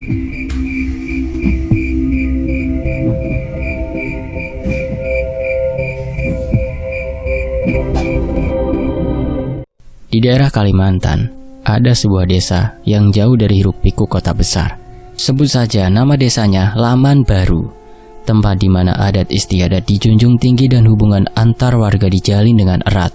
Di daerah Kalimantan, ada sebuah desa yang jauh dari hiruk-pikuk kota besar. Sebut saja nama desanya Laman Baru, tempat di mana adat istiadat dijunjung tinggi dan hubungan antar warga dijalin dengan erat.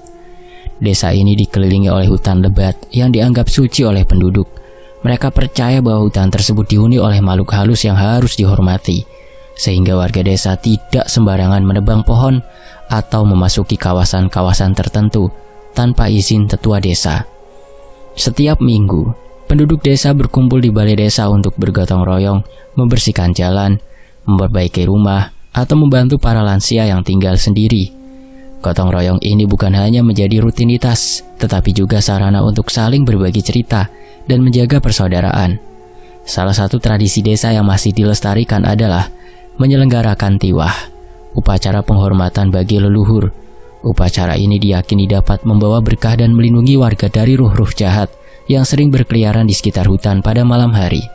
Desa ini dikelilingi oleh hutan lebat yang dianggap suci oleh penduduk. Mereka percaya bahwa hutan tersebut dihuni oleh makhluk halus yang harus dihormati, sehingga warga desa tidak sembarangan menebang pohon atau memasuki kawasan-kawasan tertentu tanpa izin tetua desa. Setiap minggu, penduduk desa berkumpul di balai desa untuk bergotong royong, membersihkan jalan, memperbaiki rumah, atau membantu para lansia yang tinggal sendiri. Gotong royong ini bukan hanya menjadi rutinitas, tetapi juga sarana untuk saling berbagi cerita dan menjaga persaudaraan. Salah satu tradisi desa yang masih dilestarikan adalah menyelenggarakan tiwah, upacara penghormatan bagi leluhur. Upacara ini diyakini dapat membawa berkah dan melindungi warga dari ruh-ruh jahat yang sering berkeliaran di sekitar hutan pada malam hari.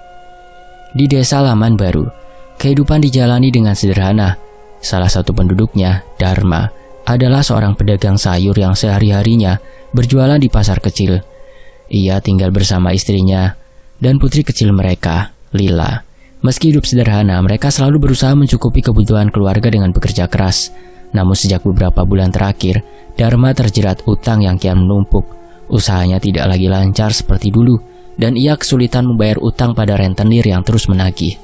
Di desa Laman Baru, kehidupan dijalani dengan sederhana. Salah satu penduduknya, Dharma, adalah seorang pedagang sayur yang sehari-harinya berjualan di pasar kecil. Ia tinggal bersama istrinya dan putri kecil mereka, Lila. Meski hidup sederhana, mereka selalu berusaha mencukupi kebutuhan keluarga dengan bekerja keras. Namun sejak beberapa bulan terakhir, Dharma terjerat utang yang kian menumpuk. Usahanya tidak lagi lancar seperti dulu, dan ia kesulitan membayar utang pada rentenir yang terus menagih.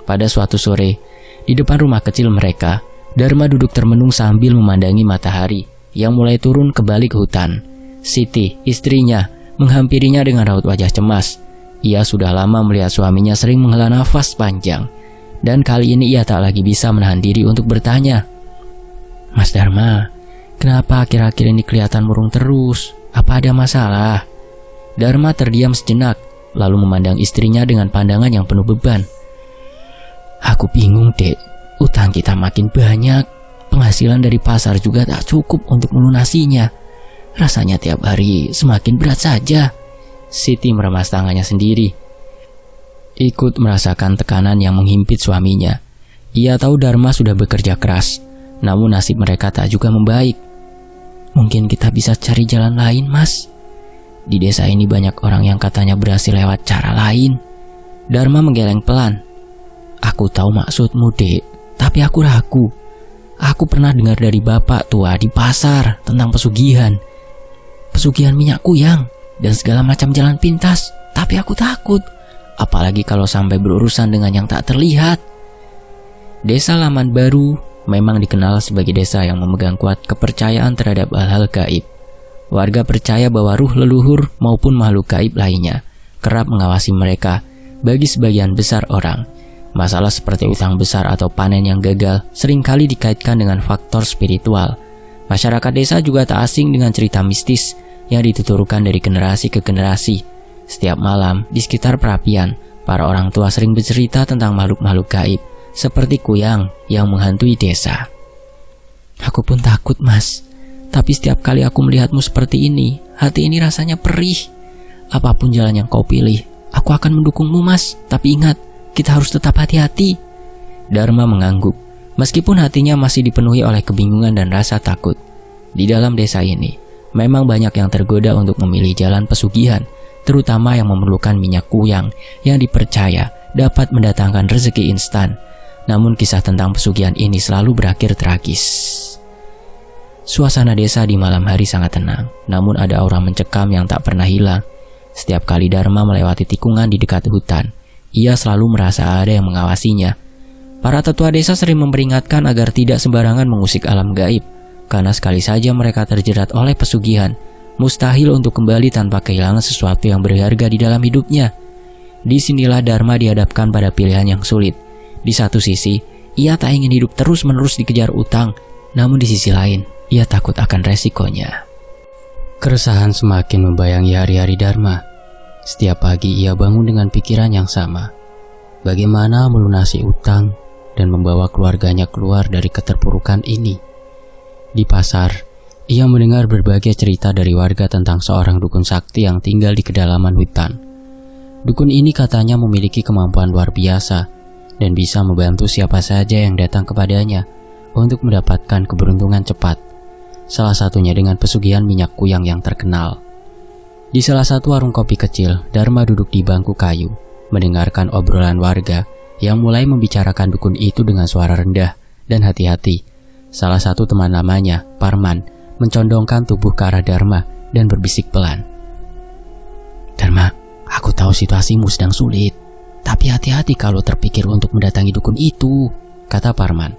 Pada suatu sore, di depan rumah kecil mereka, Dharma duduk termenung sambil memandangi matahari yang mulai turun ke balik hutan. Siti, istrinya, menghampirinya dengan raut wajah cemas. Ia sudah lama melihat suaminya sering menghela nafas panjang, dan kali ini ia tak lagi bisa menahan diri untuk bertanya, "Mas Dharma, kenapa akhir-akhir ini kelihatan murung terus? Apa ada masalah?" Dharma terdiam sejenak, lalu memandang istrinya dengan pandangan yang penuh beban. "Aku bingung, Dek. Utang kita makin banyak. Penghasilan dari pasar juga tak cukup untuk melunasinya. Rasanya tiap hari semakin berat saja." Siti meremas tangannya sendiri, ikut merasakan tekanan yang menghimpit suaminya. Ia tahu Dharma sudah bekerja keras, namun nasib mereka tak juga membaik. "Mungkin kita bisa cari jalan lain, Mas. Di desa ini banyak orang yang katanya berhasil lewat cara lain." Dharma menggeleng pelan. "Aku tahu maksudmu, Dek, tapi aku ragu. Aku pernah dengar dari bapak tua di pasar tentang pesugihan minyak kuyang dan segala macam jalan pintas. Tapi aku takut, apalagi kalau sampai berurusan dengan yang tak terlihat." Desa Laman Baru memang dikenal sebagai desa yang memegang kuat kepercayaan terhadap hal-hal gaib. Warga percaya bahwa ruh leluhur maupun makhluk gaib lainnya kerap mengawasi mereka. Bagi sebagian besar orang, masalah seperti utang besar atau panen yang gagal seringkali dikaitkan dengan faktor spiritual. Masyarakat desa juga tak asing dengan cerita mistis yang dituturkan dari generasi ke generasi. Setiap malam di sekitar perapian, para orang tua sering bercerita tentang makhluk-makhluk gaib seperti kuyang yang menghantui desa. "Aku pun takut, Mas. Tapi setiap kali aku melihatmu seperti ini, hati ini rasanya perih. Apapun jalan yang kau pilih, aku akan mendukungmu, Mas. Tapi ingat, kita harus tetap hati-hati." Dharma mengangguk, meskipun hatinya masih dipenuhi oleh kebingungan dan rasa takut. Di dalam desa ini, memang banyak yang tergoda untuk memilih jalan pesugihan, terutama yang memerlukan minyak kuyang yang dipercaya dapat mendatangkan rezeki instan. Namun kisah tentang pesugihan ini selalu berakhir tragis. Suasana desa di malam hari sangat tenang, namun ada aura mencekam yang tak pernah hilang. Setiap kali Dharma melewati tikungan di dekat hutan, ia selalu merasa ada yang mengawasinya. Para tetua desa sering memperingatkan agar tidak sembarangan mengusik alam gaib, karena sekali saja mereka terjerat oleh pesugihan, mustahil untuk kembali tanpa kehilangan sesuatu yang berharga di dalam hidupnya. Disinilah Dharma dihadapkan pada pilihan yang sulit. Di satu sisi, ia tak ingin hidup terus-menerus dikejar utang, namun di sisi lain, ia takut akan resikonya. Keresahan semakin membayangi hari-hari Dharma. Setiap pagi ia bangun dengan pikiran yang sama. Bagaimana melunasi utang dan membawa keluarganya keluar dari keterpurukan ini. Di pasar, ia mendengar berbagai cerita dari warga tentang seorang dukun sakti yang tinggal di kedalaman hutan. Dukun ini katanya memiliki kemampuan luar biasa dan bisa membantu siapa saja yang datang kepadanya untuk mendapatkan keberuntungan cepat. Salah satunya dengan pesugihan minyak kuyang yang terkenal. Di salah satu warung kopi kecil, Dharma duduk di bangku kayu, mendengarkan obrolan warga yang mulai membicarakan dukun itu dengan suara rendah dan hati-hati. Salah satu teman lamanya, Parman, mencondongkan tubuh ke arah Dharma dan berbisik pelan. "Dharma, aku tahu situasimu sedang sulit, tapi hati-hati kalau terpikir untuk mendatangi dukun itu," kata Parman.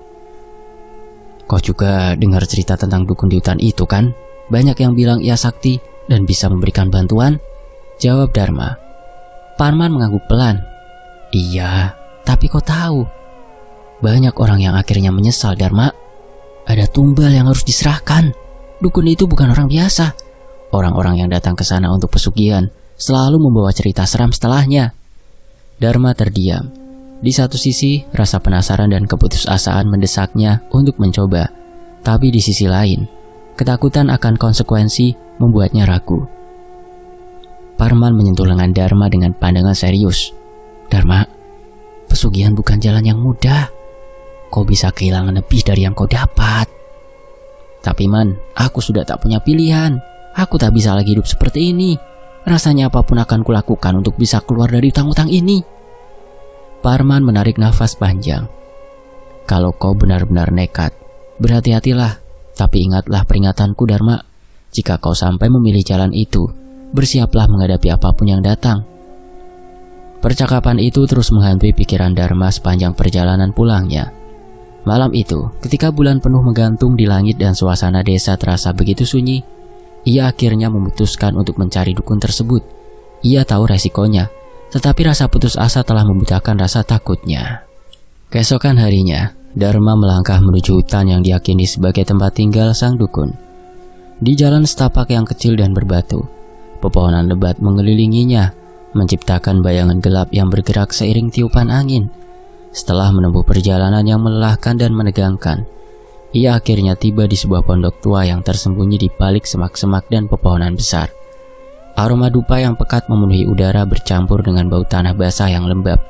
"Kau juga dengar cerita tentang dukun di hutan itu kan? Banyak yang bilang ia sakti dan bisa memberikan bantuan," jawab Dharma. Parman mengangguk pelan. "Iya, tapi kau tahu, banyak orang yang akhirnya menyesal, Dharma. Ada tumbal yang harus diserahkan. Dukun itu bukan orang biasa. Orang-orang yang datang ke sana untuk pesugihan selalu membawa cerita seram setelahnya." Dharma terdiam. Di satu sisi, rasa penasaran dan keputusasaan mendesaknya untuk mencoba. Tapi di sisi lain, ketakutan akan konsekuensi membuatnya ragu. Parman menyentuh lengan Dharma dengan pandangan serius. "Dharma, pesugihan bukan jalan yang mudah. Kau bisa kehilangan lebih dari yang kau dapat." "Tapi Man, aku sudah tak punya pilihan. Aku tak bisa lagi hidup seperti ini. Rasanya apapun akan kulakukan untuk bisa keluar dari utang-utang ini." Parman menarik nafas panjang. "Kalau kau benar-benar nekat, berhati-hatilah. Tapi ingatlah peringatanku, Dharma. Jika kau sampai memilih jalan itu, bersiaplah menghadapi apapun yang datang." Percakapan itu terus menghantui pikiran Dharma sepanjang perjalanan pulangnya. Malam itu, ketika bulan penuh menggantung di langit dan suasana desa terasa begitu sunyi, ia akhirnya memutuskan untuk mencari dukun tersebut. Ia tahu resikonya, tetapi rasa putus asa telah membutakan rasa takutnya. Keesokan harinya, Dharma melangkah menuju hutan yang diyakini sebagai tempat tinggal sang dukun. Di jalan setapak yang kecil dan berbatu, pepohonan lebat mengelilinginya, menciptakan bayangan gelap yang bergerak seiring tiupan angin. Setelah menempuh perjalanan yang melelahkan dan menegangkan, ia akhirnya tiba di sebuah pondok tua yang tersembunyi di balik semak-semak dan pepohonan besar. Aroma dupa yang pekat memenuhi udara bercampur dengan bau tanah basah yang lembab.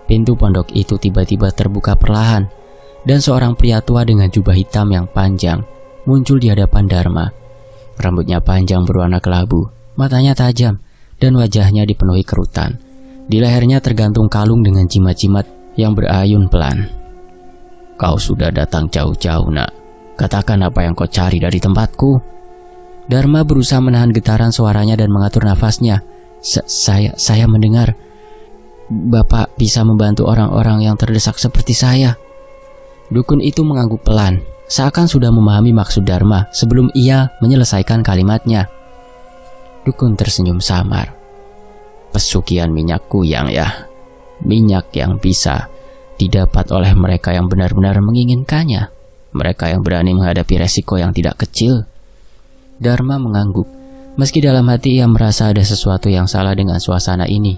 Pintu pondok itu tiba-tiba terbuka perlahan, dan seorang pria tua dengan jubah hitam yang panjang muncul di hadapan Dharma. Rambutnya panjang berwarna kelabu, matanya tajam, dan wajahnya dipenuhi kerutan. Di lehernya tergantung kalung dengan jimat-jimat yang berayun pelan. "Kau sudah datang jauh-jauh, Nak. Katakan apa yang kau cari dari tempatku." Dharma berusaha menahan getaran suaranya dan mengatur nafasnya. Saya mendengar Bapak bisa membantu orang-orang yang terdesak seperti saya." Dukun itu mengangguk pelan, seakan sudah memahami maksud Dharma sebelum ia menyelesaikan kalimatnya. Dukun tersenyum samar. "Pesugihan minyak kuyang ya. Minyak yang bisa didapat oleh mereka yang benar-benar menginginkannya. Mereka yang berani menghadapi resiko yang tidak kecil." Dharma mengangguk. Meski dalam hati ia merasa ada sesuatu yang salah dengan suasana ini.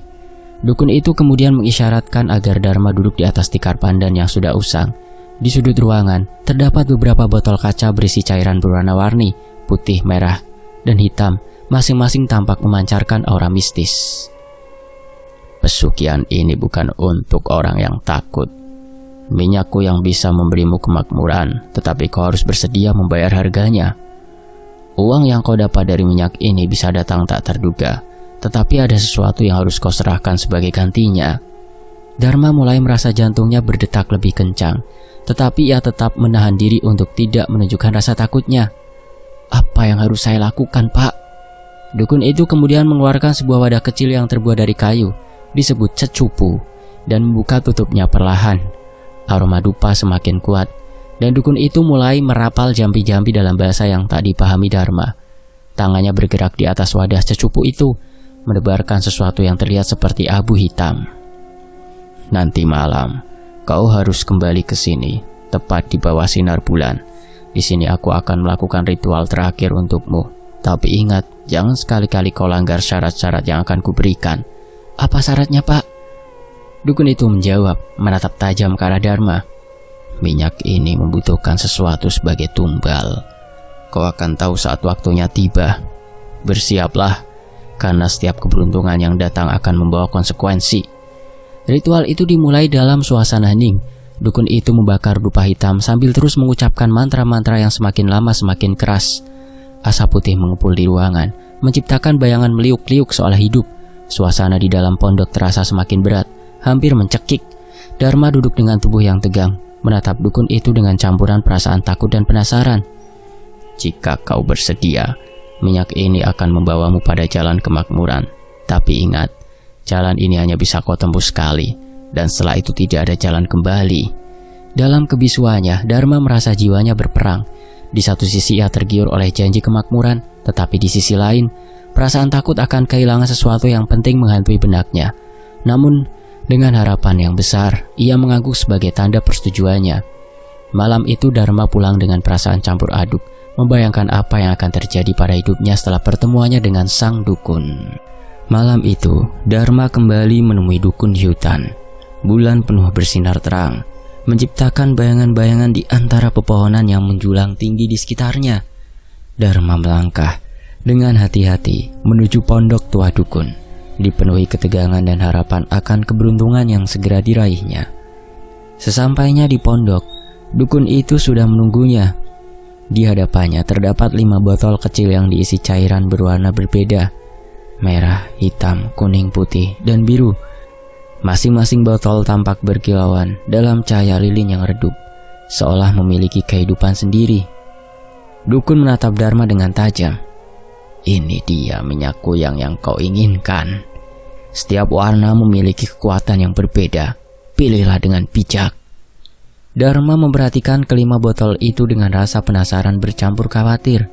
Dukun itu kemudian mengisyaratkan agar Dharma duduk di atas tikar pandan yang sudah usang. Di sudut ruangan, terdapat beberapa botol kaca berisi cairan berwarna-warni, putih, merah, dan hitam, masing-masing tampak memancarkan aura mistis. "Pesugihan ini bukan untuk orang yang takut. Minyakku yang bisa memberimu kemakmuran, tetapi kau harus bersedia membayar harganya. Uang yang kau dapat dari minyak ini bisa datang tak terduga, tetapi ada sesuatu yang harus kau serahkan sebagai gantinya." Dharma mulai merasa jantungnya berdetak lebih kencang, tetapi ia tetap menahan diri untuk tidak menunjukkan rasa takutnya. "Apa yang harus saya lakukan, Pak?" Dukun itu kemudian mengeluarkan sebuah wadah kecil yang terbuat dari kayu, disebut cecupu, dan membuka tutupnya perlahan. Aroma dupa semakin kuat, dan dukun itu mulai merapal jampi-jampi dalam bahasa yang tak dipahami Dharma. Tangannya bergerak di atas wadah cecupu itu, menebarkan sesuatu yang terlihat seperti abu hitam. "Nanti malam, kau harus kembali ke sini, tepat di bawah sinar bulan. Di sini aku akan melakukan ritual terakhir untukmu. Tapi ingat, jangan sekali-kali kau langgar syarat-syarat yang akan kuberikan." "Apa syaratnya, Pak?" Dukun itu menjawab, menatap tajam ke arah Dharma. "Minyak ini membutuhkan sesuatu sebagai tumbal. Kau akan tahu saat waktunya tiba. Bersiaplah, karena setiap keberuntungan yang datang akan membawa konsekuensi. Ritual itu dimulai dalam suasana hening. Dukun itu membakar dupa hitam sambil terus mengucapkan mantra-mantra yang semakin lama semakin keras. Asap putih mengepul di ruangan, menciptakan bayangan meliuk-liuk seolah hidup. Suasana di dalam pondok terasa semakin berat, hampir mencekik. Dharma duduk dengan tubuh yang tegang, menatap dukun itu dengan campuran perasaan takut dan penasaran. Jika kau bersedia, minyak ini akan membawamu pada jalan kemakmuran. Tapi ingat, jalan ini hanya bisa kau tembus sekali, dan setelah itu tidak ada jalan kembali. Dalam kebisuannya, Dharma merasa jiwanya berperang. Di satu sisi ia tergiur oleh janji kemakmuran, tetapi di sisi lain, perasaan takut akan kehilangan sesuatu yang penting menghantui benaknya. Namun, dengan harapan yang besar, ia mengangguk sebagai tanda persetujuannya. Malam itu Dharma pulang dengan perasaan campur aduk, membayangkan apa yang akan terjadi pada hidupnya setelah pertemuannya dengan sang dukun. Malam itu, Dharma kembali menemui dukun di hutan. Bulan penuh bersinar terang, menciptakan bayangan-bayangan di antara pepohonan yang menjulang tinggi di sekitarnya. Dharma melangkah dengan hati-hati menuju pondok tua dukun, dipenuhi ketegangan dan harapan akan keberuntungan yang segera diraihnya. Sesampainya di pondok, dukun itu sudah menunggunya. Di hadapannya terdapat 5 botol kecil yang diisi cairan berwarna berbeda, merah, hitam, kuning, putih, dan biru. Masing-masing botol tampak berkilauan dalam cahaya lilin yang redup, seolah memiliki kehidupan sendiri. Dukun menatap Dharma dengan tajam. Ini dia minyakku yang kau inginkan. Setiap warna memiliki kekuatan yang berbeda. Pilihlah dengan bijak. Dharma memperhatikan kelima botol itu dengan rasa penasaran bercampur khawatir.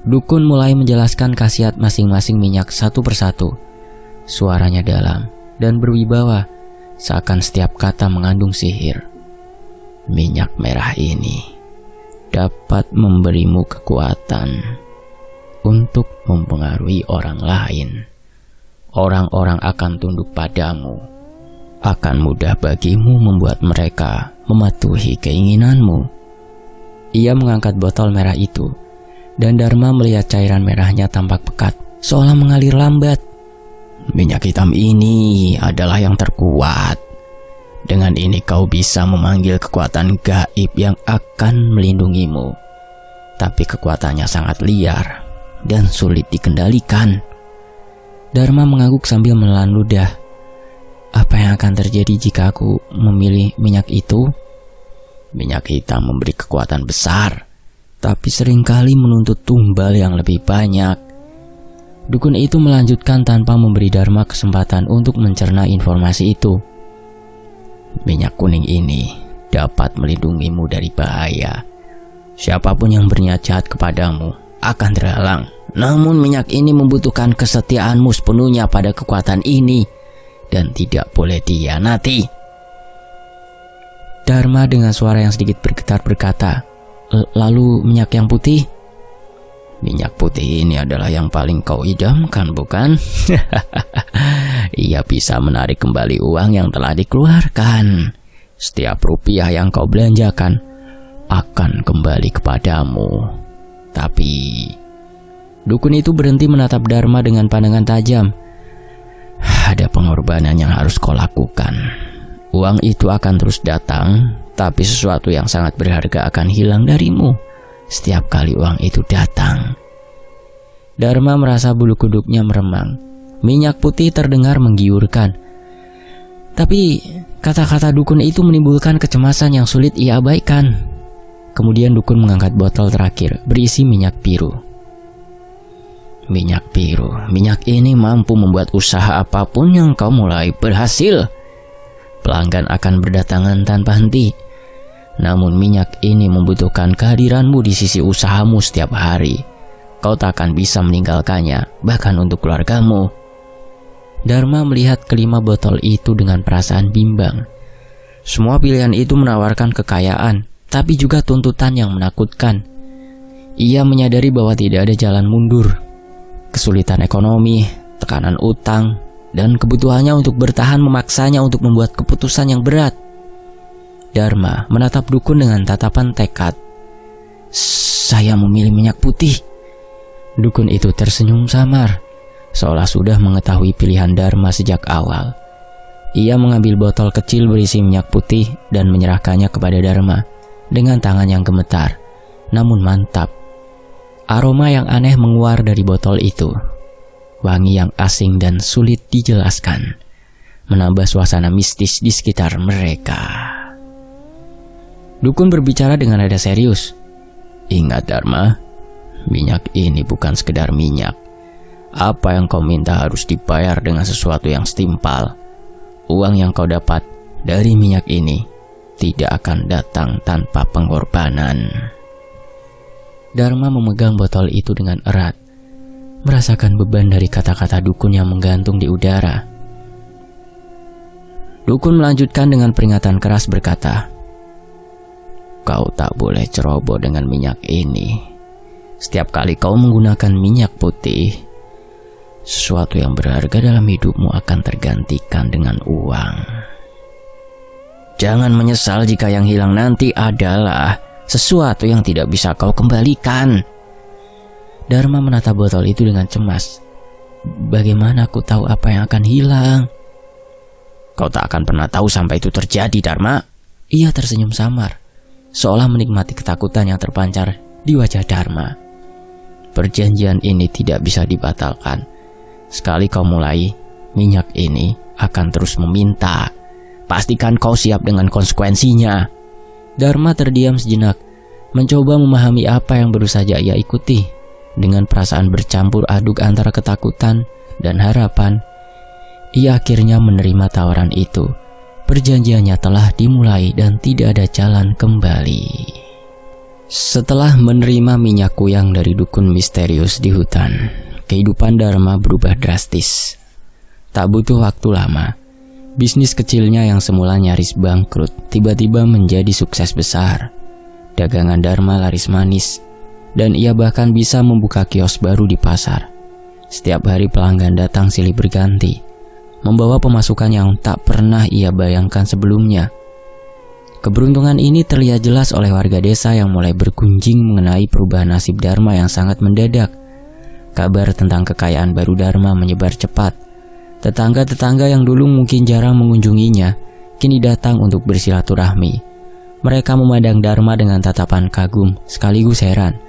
Dukun mulai menjelaskan khasiat masing-masing minyak satu persatu. Suaranya dalam dan berwibawa, seakan setiap kata mengandung sihir. Minyak merah ini dapat memberimu kekuatan untuk mempengaruhi orang lain. Orang-orang akan tunduk padamu. Akan mudah bagimu membuat mereka mematuhi keinginanmu. Ia mengangkat botol merah itu, dan Dharma melihat cairan merahnya tampak pekat, seolah mengalir lambat. Minyak hitam ini adalah yang terkuat. Dengan ini kau bisa memanggil kekuatan gaib yang akan melindungimu. Tapi kekuatannya sangat liar dan sulit dikendalikan. Dharma mengangguk sambil menelan ludah. Apa yang akan terjadi jika aku memilih minyak itu? Minyak hitam memberi kekuatan besar, tapi seringkali menuntut tumbal yang lebih banyak. Dukun itu melanjutkan tanpa memberi Dharma kesempatan untuk mencerna informasi itu. Minyak kuning ini dapat melindungimu dari bahaya. Siapapun yang berniat jahat kepadamu akan terhalang. Namun minyak ini membutuhkan kesetiaanmu sepenuhnya pada kekuatan ini, dan tidak boleh dihianati. Dharma dengan suara yang sedikit bergetar berkata, lalu minyak yang putih? Minyak putih ini adalah yang paling kau idamkan, bukan? Ia bisa menarik kembali uang yang telah dikeluarkan. Setiap rupiah yang kau belanjakan akan kembali kepadamu. Tapi dukun itu berhenti menatap Dharma dengan pandangan tajam. Ada pengorbanan yang harus kau lakukan. Uang itu akan terus datang, tapi sesuatu yang sangat berharga akan hilang darimu setiap kali uang itu datang. Dharma merasa bulu kuduknya meremang. Minyak putih terdengar menggiurkan. Tapi kata-kata dukun itu menimbulkan kecemasan yang sulit ia abaikan. Kemudian dukun mengangkat botol terakhir berisi minyak biru. Minyak biru, minyak ini mampu membuat usaha apapun yang kau mulai berhasil. Pelanggan akan berdatangan tanpa henti. Namun minyak ini membutuhkan kehadiranmu di sisi usahamu setiap hari. Kau tak akan bisa meninggalkannya, bahkan untuk keluargamu. Dharma melihat kelima botol itu dengan perasaan bimbang. Semua pilihan itu menawarkan kekayaan, tapi juga tuntutan yang menakutkan. Ia menyadari bahwa tidak ada jalan mundur. Kesulitan ekonomi, tekanan utang, dan kebutuhannya untuk bertahan memaksanya untuk membuat keputusan yang berat. Dharma menatap dukun dengan tatapan tekad. Saya memilih minyak putih. Dukun itu tersenyum samar. seolah sudah mengetahui pilihan Dharma sejak awal. Ia mengambil botol kecil berisi minyak putih dan menyerahkannya kepada Dharma dengan tangan yang gemetar, namun mantap. Aroma yang aneh menguar dari botol itu. Wangi yang asing dan sulit dijelaskan, menambah suasana mistis di sekitar mereka. Dukun berbicara dengan nada serius. "Ingat Dharma, minyak ini bukan sekedar minyak. Apa yang kau minta harus dibayar dengan sesuatu yang setimpal. Uang yang kau dapat dari minyak ini tidak akan datang tanpa pengorbanan." Dharma memegang botol itu dengan erat, merasakan beban dari kata-kata dukun yang menggantung di udara. Dukun melanjutkan dengan peringatan keras berkata, "Kau tak boleh ceroboh dengan minyak ini. Setiap kali kau menggunakan minyak putih, sesuatu yang berharga dalam hidupmu akan tergantikan dengan uang. Jangan menyesal jika yang hilang nanti adalah sesuatu yang tidak bisa kau kembalikan." Dharma menatap botol itu dengan cemas. "Bagaimana aku tahu apa yang akan hilang?" "Kau tak akan pernah tahu sampai itu terjadi, Dharma." Ia tersenyum samar, seolah menikmati ketakutan yang terpancar di wajah Dharma. "Perjanjian ini tidak bisa dibatalkan. Sekali kau mulai, minyak ini akan terus meminta. Pastikan kau siap dengan konsekuensinya." Dharma terdiam sejenak, mencoba memahami apa yang baru saja ia ikuti. Dengan perasaan bercampur aduk antara ketakutan dan harapan, ia akhirnya menerima tawaran itu. Perjanjiannya telah dimulai dan tidak ada jalan kembali. Setelah menerima minyak kuyang dari dukun misterius di hutan, kehidupan Dharma berubah drastis. Tak butuh waktu lama, bisnis kecilnya yang semula nyaris bangkrut tiba-tiba menjadi sukses besar. Dagangan Dharma laris manis, dan ia bahkan bisa membuka kios baru di pasar. Setiap hari pelanggan datang silih berganti, membawa pemasukan yang tak pernah ia bayangkan sebelumnya. Keberuntungan ini terlihat jelas oleh warga desa yang mulai bergunjing mengenai perubahan nasib Dharma yang sangat mendadak. Kabar tentang kekayaan baru Dharma menyebar cepat. Tetangga-tetangga yang dulu mungkin jarang mengunjunginya, kini datang untuk bersilaturahmi. Mereka memandang Dharma dengan tatapan kagum sekaligus heran.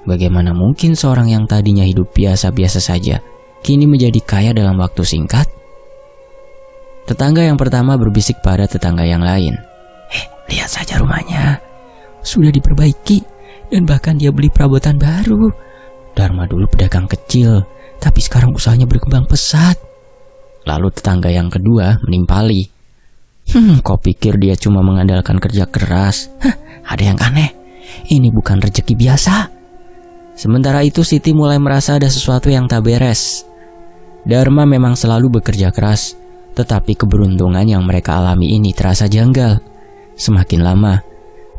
Bagaimana mungkin seorang yang tadinya hidup biasa-biasa saja, kini menjadi kaya dalam waktu singkat? Tetangga yang pertama berbisik pada tetangga yang lain. Lihat saja rumahnya. Sudah diperbaiki, dan bahkan dia beli perabotan baru. Dharma dulu pedagang kecil, tapi sekarang usahanya berkembang pesat." Lalu tetangga yang kedua menimpali. Kau pikir dia cuma mengandalkan kerja keras? Ada yang aneh. Ini bukan rezeki biasa." Sementara itu Siti mulai merasa ada sesuatu yang tak beres. Dharma memang selalu bekerja keras, tetapi keberuntungan yang mereka alami ini terasa janggal. Semakin lama,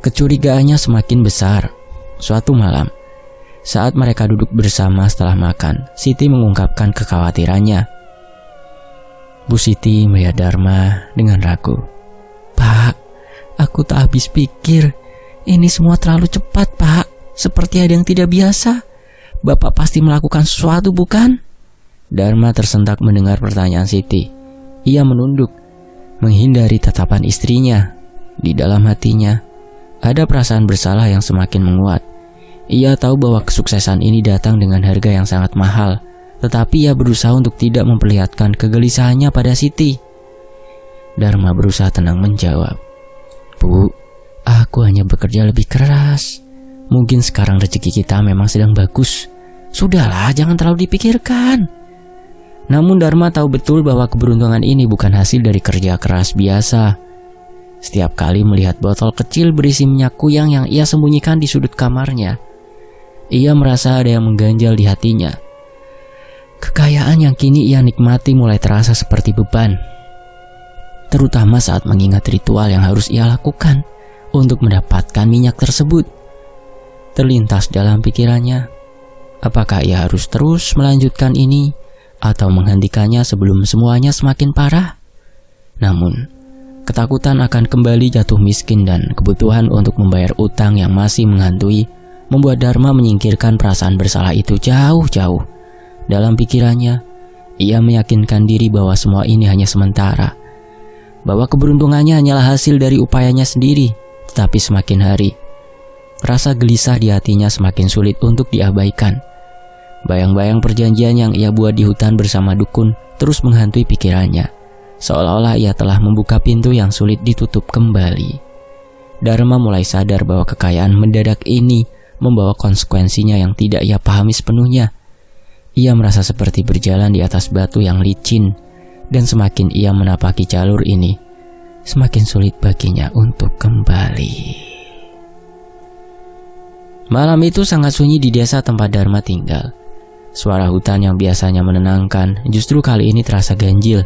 kecurigaannya semakin besar. Suatu malam, saat mereka duduk bersama setelah makan, Siti mengungkapkan kekhawatirannya. Bu Siti melihat Dharma dengan ragu. "Pak, aku tak habis pikir. Ini semua terlalu cepat, Pak. Seperti ada yang tidak biasa. Bapak pasti melakukan sesuatu, bukan?" Dharma tersentak mendengar pertanyaan Siti. Ia menunduk, menghindari tatapan istrinya. Di dalam hatinya, ada perasaan bersalah yang semakin menguat. Ia tahu bahwa kesuksesan ini datang dengan harga yang sangat mahal, tetapi ia berusaha untuk tidak memperlihatkan kegelisahannya pada Siti. Dharma berusaha tenang menjawab, "Bu, aku hanya bekerja lebih keras. Mungkin sekarang rezeki kita memang sedang bagus. Sudahlah, jangan terlalu dipikirkan." Namun Dharma tahu betul bahwa keberuntungan ini bukan hasil dari kerja keras biasa. Setiap kali melihat botol kecil berisi minyak kuyang yang ia sembunyikan di sudut kamarnya, ia merasa ada yang mengganjal di hatinya. Kekayaan yang kini ia nikmati mulai terasa seperti beban, terutama saat mengingat ritual yang harus ia lakukan untuk mendapatkan minyak tersebut. Terlintas dalam pikirannya, apakah ia harus terus melanjutkan ini atau menghentikannya sebelum semuanya semakin parah? Namun, ketakutan akan kembali jatuh miskin dan kebutuhan untuk membayar utang yang masih menghantui membuat Dharma menyingkirkan perasaan bersalah itu jauh-jauh. Dalam pikirannya, Ia meyakinkan diri bahwa semua ini hanya sementara, bahwa keberuntungannya hanyalah hasil dari upayanya sendiri. Tetapi semakin hari, rasa gelisah di hatinya semakin sulit untuk diabaikan. Bayang-bayang perjanjian yang ia buat di hutan bersama dukun terus menghantui pikirannya, seolah-olah ia telah membuka pintu yang sulit ditutup kembali. Dharma mulai sadar bahwa kekayaan mendadak ini membawa konsekuensinya yang tidak ia pahami sepenuhnya. Ia merasa seperti berjalan di atas batu yang licin, dan semakin ia menapaki jalur ini, semakin sulit baginya untuk kembali. Malam itu sangat sunyi di desa tempat Dharma tinggal. Suara hutan yang biasanya menenangkan justru kali ini terasa ganjil,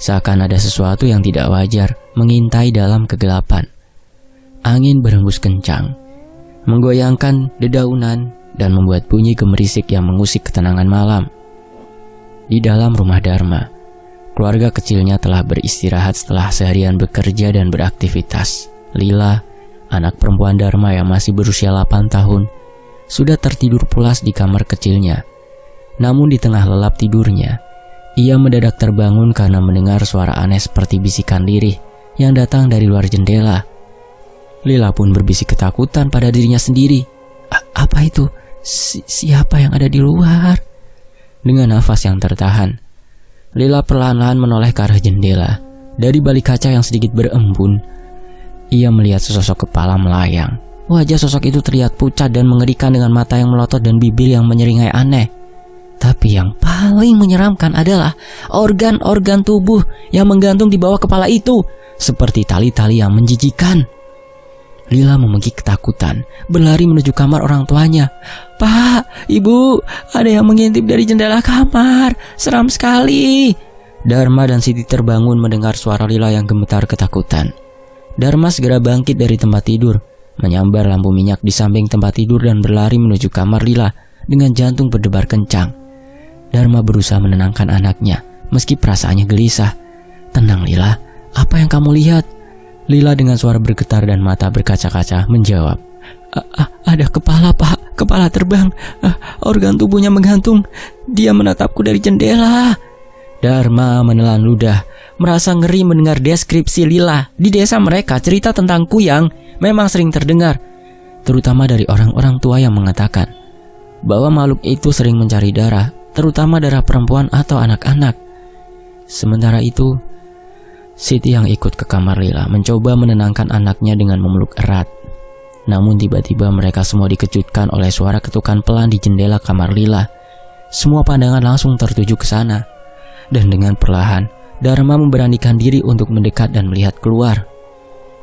seakan ada sesuatu yang tidak wajar mengintai dalam kegelapan. Angin berhembus kencang, menggoyangkan dedaunan dan membuat bunyi gemerisik yang mengusik ketenangan malam. Di dalam rumah Dharma, keluarga kecilnya telah beristirahat setelah seharian bekerja dan beraktivitas. Lila, anak perempuan Dharma yang masih berusia 8 tahun, sudah tertidur pulas di kamar kecilnya. Namun di tengah lelap tidurnya, ia mendadak terbangun karena mendengar suara aneh seperti bisikan lirih yang datang dari luar jendela. Lila pun berbisik ketakutan pada dirinya sendiri. Apa itu? Siapa yang ada di luar? Dengan nafas yang tertahan, Lila perlahan-lahan menoleh ke arah jendela. Dari balik kaca yang sedikit berembun, ia melihat sesosok kepala melayang. Wajah sosok itu terlihat pucat dan mengerikan dengan mata yang melotot dan bibir yang menyeringai aneh. Tapi yang paling menyeramkan adalah organ-organ tubuh yang menggantung di bawah kepala itu, seperti tali-tali yang menjijikan. Lila memegik ketakutan, berlari menuju kamar orang tuanya. "Pak, Ibu, ada yang mengintip dari jendela kamar. Seram sekali." Dharma dan Siti terbangun mendengar suara Lila yang gemetar ketakutan. Dharma segera bangkit dari tempat tidur, menyambar lampu minyak di samping tempat tidur dan berlari menuju kamar Lila dengan jantung berdebar kencang. Dharma berusaha menenangkan anaknya, meski perasaannya gelisah. "Tenang Lila, apa yang kamu lihat?" Lila dengan suara bergetar dan mata berkaca-kaca menjawab. Ada kepala, Pak. Kepala terbang. Organ tubuhnya menggantung. Dia menatapku dari jendela." Dharma menelan ludah, merasa ngeri mendengar deskripsi Lila. Di desa mereka, cerita tentang kuyang memang sering terdengar, terutama dari orang-orang tua yang mengatakan bahwa makhluk itu sering mencari darah, terutama darah perempuan atau anak-anak. Sementara itu, Siti yang ikut ke kamar Lila mencoba menenangkan anaknya dengan memeluk erat. Namun tiba-tiba mereka semua dikejutkan oleh suara ketukan pelan di jendela kamar Lila. Semua pandangan langsung tertuju ke sana. Dan dengan perlahan, Dharma memberanikan diri untuk mendekat dan melihat keluar.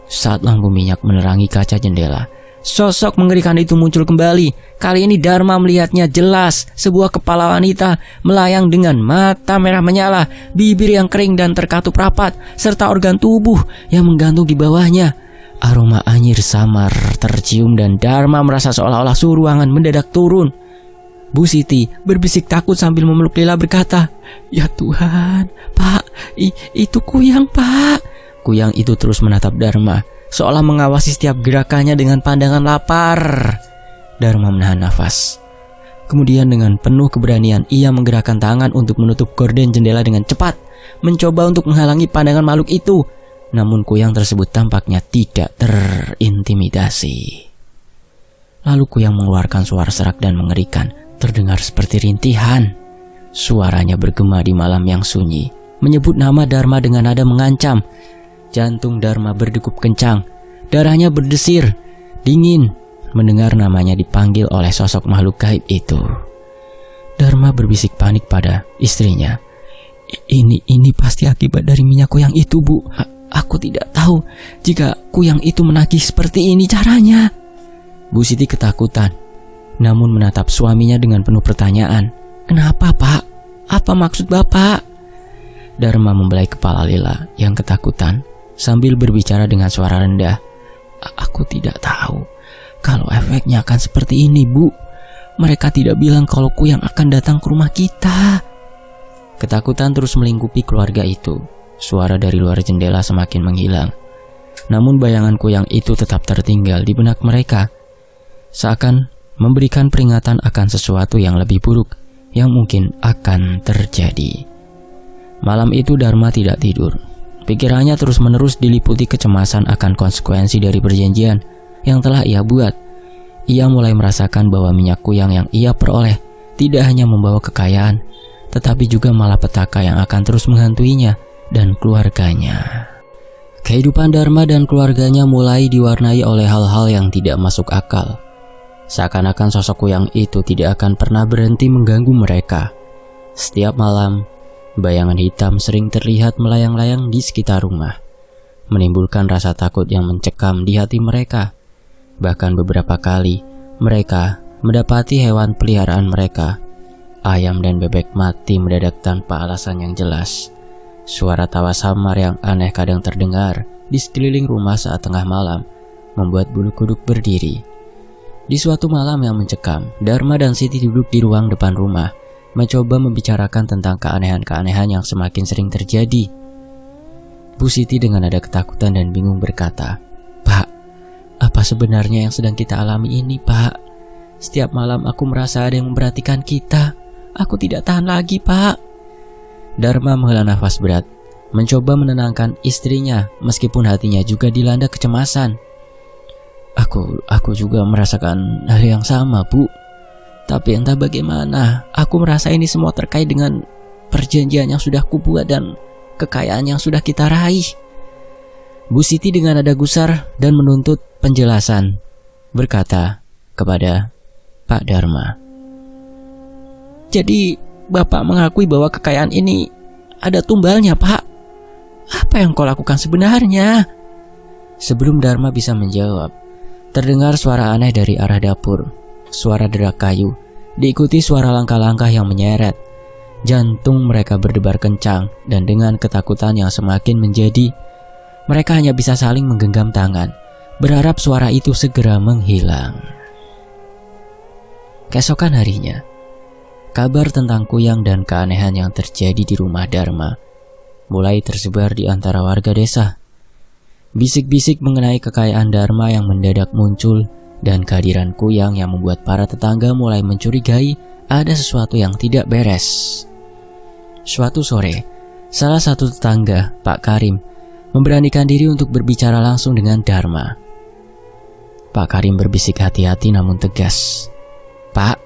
Saat lampu minyak menerangi kaca jendela, sosok mengerikan itu muncul kembali. Kali ini Dharma melihatnya jelas, sebuah kepala wanita melayang dengan mata merah menyala, bibir yang kering dan terkatup rapat, serta organ tubuh yang menggantung di bawahnya. Aroma anyir samar tercium dan Dharma merasa seolah-olah suhu ruangan mendadak turun. Bu Siti berbisik takut sambil memeluk Lila berkata, "Ya Tuhan, Pak, itu kuyang, Pak." Kuyang itu terus menatap Dharma, seolah mengawasi setiap gerakannya dengan pandangan lapar. Dharma menahan nafas. Kemudian dengan penuh keberanian ia menggerakkan tangan untuk menutup gorden jendela dengan cepat, mencoba untuk menghalangi pandangan makhluk itu. Namun kuyang tersebut tampaknya tidak terintimidasi. Lalu kuyang mengeluarkan suara serak dan mengerikan, terdengar seperti rintihan. Suaranya bergema di malam yang sunyi, menyebut nama Dharma dengan nada mengancam. Jantung Dharma berdegup kencang, darahnya berdesir, dingin, mendengar namanya dipanggil oleh sosok makhluk gaib itu. Dharma berbisik panik pada istrinya. Ini pasti akibat dari minyak kuyang itu, Bu. Aku tidak tahu jika kuyang itu menagih seperti ini caranya." Bu Siti ketakutan, namun menatap suaminya dengan penuh pertanyaan. "Kenapa, Pak? Apa maksud Bapak?" Dharma membelai kepala Lila yang ketakutan sambil berbicara dengan suara rendah. "Aku tidak tahu kalau efeknya akan seperti ini, Bu. Mereka tidak bilang kalau kuyang akan datang ke rumah kita." Ketakutan terus melingkupi keluarga itu. Suara dari luar jendela semakin menghilang. Namun bayangan kuyang itu tetap tertinggal di benak mereka, seakan memberikan peringatan akan sesuatu yang lebih buruk yang mungkin akan terjadi. Malam itu Dharma tidak tidur. Pikirannya terus-menerus diliputi kecemasan akan konsekuensi dari perjanjian yang telah ia buat. Ia mulai merasakan bahwa minyak kuyang yang ia peroleh tidak hanya membawa kekayaan, tetapi juga malapetaka yang akan terus menghantuinya dan keluarganya. Kehidupan Dharma dan keluarganya mulai diwarnai oleh hal-hal yang tidak masuk akal. Seakan-akan sosok kuyang itu tidak akan pernah berhenti mengganggu mereka. Setiap malam, bayangan hitam sering terlihat melayang-layang di sekitar rumah, menimbulkan rasa takut yang mencekam di hati mereka. Bahkan beberapa kali, mereka mendapati hewan peliharaan mereka, ayam dan bebek, mati mendadak tanpa alasan yang jelas. Suara tawa samar yang aneh kadang terdengar di sekeliling rumah saat tengah malam, membuat bulu kuduk berdiri. Di suatu malam yang mencekam, Dharma dan Siti duduk di ruang depan rumah, mencoba membicarakan tentang keanehan-keanehan yang semakin sering terjadi. Bu Siti dengan nada ketakutan dan bingung berkata, "Pak, apa sebenarnya yang sedang kita alami ini, Pak? Setiap malam aku merasa ada yang memperhatikan kita. Aku tidak tahan lagi, Pak." Dharma menghela nafas berat, mencoba menenangkan istrinya meskipun hatinya juga dilanda kecemasan. Aku juga merasakan hal yang sama, Bu. Tapi entah bagaimana, aku merasa ini semua terkait dengan perjanjian yang sudah kubuat dan kekayaan yang sudah kita raih. Bu Siti dengan nada gusar dan menuntut penjelasan, berkata kepada Pak Dharma, "Jadi Bapak mengakui bahwa kekayaan ini ada tumbalnya, Pak? Apa yang kau lakukan sebenarnya?" Sebelum Dharma bisa menjawab, terdengar suara aneh dari arah dapur. Suara derak kayu, diikuti suara langkah-langkah yang menyeret. Jantung mereka berdebar kencang, dan dengan ketakutan yang semakin menjadi, mereka hanya bisa saling menggenggam tangan, berharap suara itu segera menghilang. Keesokan harinya, kabar tentang kuyang dan keanehan yang terjadi di rumah Dharma mulai tersebar di antara warga desa. Bisik-bisik mengenai kekayaan Dharma yang mendadak muncul dan kehadiran kuyang yang membuat para tetangga mulai mencurigai ada sesuatu yang tidak beres. Suatu sore, salah satu tetangga, Pak Karim, memberanikan diri untuk berbicara langsung dengan Dharma. Pak Karim berbisik hati-hati namun tegas. "Pak,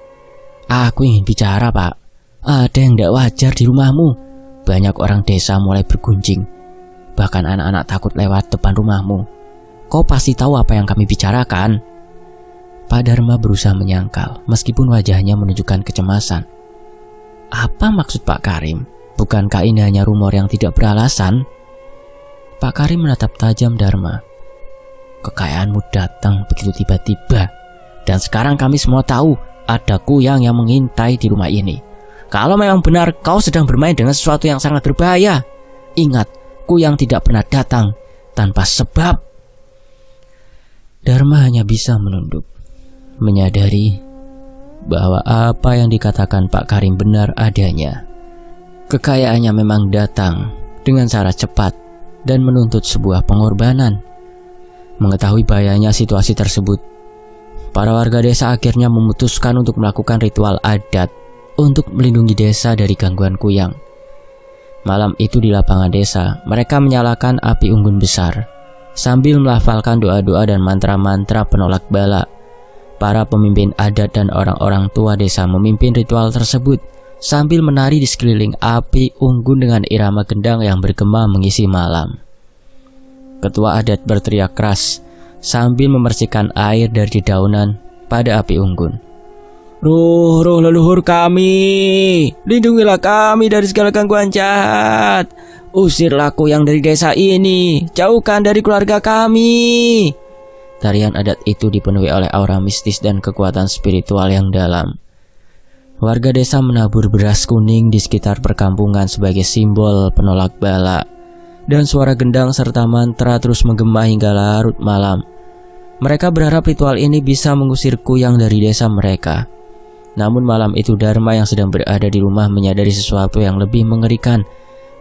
aku ingin bicara, Pak. Ada yang tidak wajar di rumahmu. Banyak orang desa mulai bergunjing. Bahkan anak-anak takut lewat depan rumahmu. Kau pasti tahu apa yang kami bicarakan." Pak Dharma berusaha menyangkal, meskipun wajahnya menunjukkan kecemasan. "Apa maksud Pak Karim? Bukankah ini hanya rumor yang tidak beralasan?" Pak Karim menatap tajam Dharma. "Kekayaanmu datang begitu tiba-tiba. Dan sekarang kami semua tahu ada kuyang yang mengintai di rumah ini. Kalau memang benar kau sedang bermain dengan sesuatu yang sangat berbahaya, ingat, kuyang tidak pernah datang tanpa sebab." Dharma hanya bisa menunduk, menyadari bahwa apa yang dikatakan Pak Karim benar adanya. Kekayaannya memang datang dengan cara cepat dan menuntut sebuah pengorbanan. Mengetahui bahayanya situasi tersebut, para warga desa akhirnya memutuskan untuk melakukan ritual adat untuk melindungi desa dari gangguan kuyang. Malam itu di lapangan desa, mereka menyalakan api unggun besar sambil melafalkan doa-doa dan mantra-mantra penolak bala. Para pemimpin adat dan orang-orang tua desa memimpin ritual tersebut sambil menari di sekeliling api unggun dengan irama gendang yang bergema mengisi malam. Ketua adat berteriak keras sambil membersihkan air dari dedaunan pada api unggun. "Roh leluhur kami, lindungilah kami dari segala gangguan jahat. Usirlah kuyang dari desa ini, jauhkan dari keluarga kami." Tarian adat itu dipenuhi oleh aura mistis dan kekuatan spiritual yang dalam. Warga desa menabur beras kuning di sekitar perkampungan sebagai simbol penolak bala, dan suara gendang serta mantra terus menggema hingga larut malam. Mereka berharap ritual ini bisa mengusir kuyang dari desa mereka. Namun malam itu Dharma yang sedang berada di rumah menyadari sesuatu yang lebih mengerikan.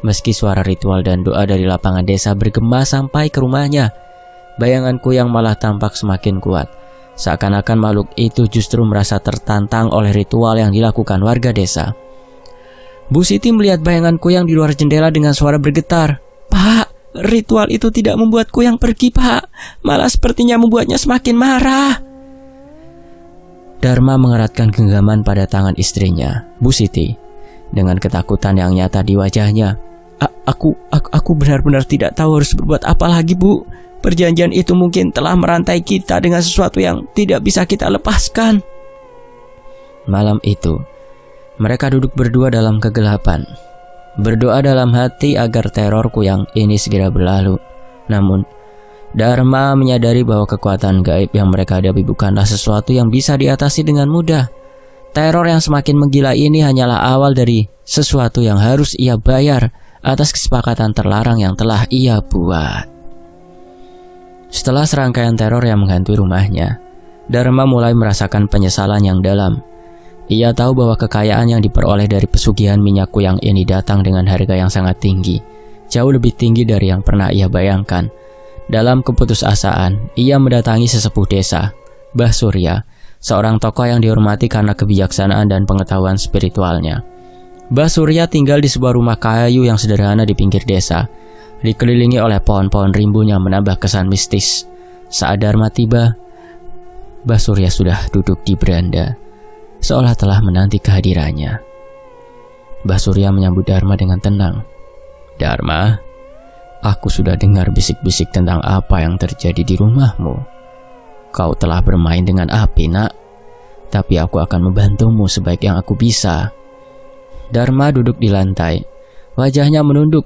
Meski suara ritual dan doa dari lapangan desa bergema sampai ke rumahnya, bayangan kuyang malah tampak semakin kuat. Seakan-akan makhluk itu justru merasa tertantang oleh ritual yang dilakukan warga desa. Bu Siti melihat bayangan kuyang di luar jendela dengan suara bergetar. "Pak, ritual itu tidak membuat kuyang pergi, Pak. Malah sepertinya membuatnya semakin marah." Dharma mengeratkan genggaman pada tangan istrinya, Bu Siti, dengan ketakutan yang nyata di wajahnya. Aku benar-benar tidak tahu harus berbuat apa lagi, Bu. Perjanjian itu mungkin telah merantai kita dengan sesuatu yang tidak bisa kita lepaskan." Malam itu, mereka duduk berdua dalam kegelapan, berdoa dalam hati agar teror kuyang ini segera berlalu. Namun, Dharma menyadari bahwa kekuatan gaib yang mereka hadapi bukanlah sesuatu yang bisa diatasi dengan mudah. Teror yang semakin menggila ini hanyalah awal dari sesuatu yang harus ia bayar atas kesepakatan terlarang yang telah ia buat. Setelah serangkaian teror yang menghantui rumahnya, Dharma mulai merasakan penyesalan yang dalam. Ia tahu bahwa kekayaan yang diperoleh dari pesugihan minyak kuyang ini datang dengan harga yang sangat tinggi, jauh lebih tinggi dari yang pernah ia bayangkan. Dalam keputusasaan, ia mendatangi sesepuh desa, Mbah Surya, seorang tokoh yang dihormati karena kebijaksanaan dan pengetahuan spiritualnya. Mbah Surya tinggal di sebuah rumah kayu yang sederhana di pinggir desa, dikelilingi oleh pohon-pohon rimbun yang menambah kesan mistis. Saat Dharma tiba, Mbah Surya sudah duduk di beranda, seolah telah menanti kehadirannya. Mbah Surya menyambut Dharma dengan tenang. "Dharma, aku sudah dengar bisik-bisik tentang apa yang terjadi di rumahmu. Kau telah bermain dengan api, Nak. Tapi aku akan membantumu sebaik yang aku bisa." Dharma duduk di lantai, wajahnya menunduk.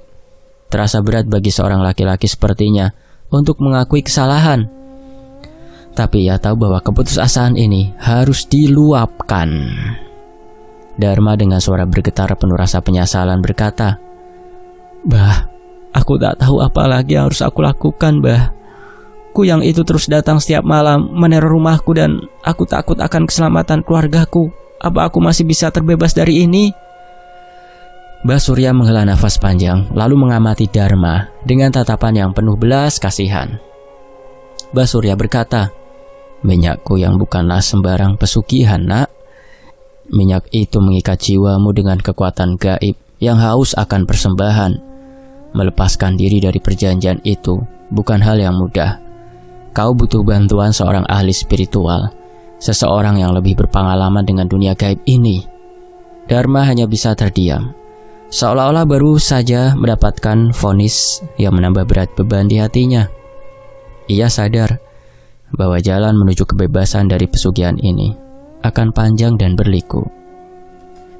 Terasa berat bagi seorang laki-laki sepertinya untuk mengakui kesalahan. Tapi ia tahu bahwa keputusasaan ini harus diluapkan. Dharma dengan suara bergetar penuh rasa penyesalan berkata, "Bah, aku tak tahu apa lagi yang harus aku lakukan, Bah. Kuyang itu terus datang setiap malam meneror rumahku dan aku takut akan keselamatan keluargaku. Apa aku masih bisa terbebas dari ini?" Mbah Surya menghela nafas panjang, lalu mengamati Dharma dengan tatapan yang penuh belas kasihan. Mbah Surya berkata, "Minyak kuyang bukanlah sembarang pesugihan, Nak. Minyak itu mengikat jiwamu dengan kekuatan gaib yang haus akan persembahan. Melepaskan diri dari perjanjian itu bukan hal yang mudah. Kau butuh bantuan seorang ahli spiritual, seseorang yang lebih berpengalaman dengan dunia gaib ini." Dharma hanya bisa terdiam, seolah-olah baru saja mendapatkan vonis yang menambah berat beban di hatinya. Ia sadar bahwa jalan menuju kebebasan dari pesugihan ini akan panjang dan berliku.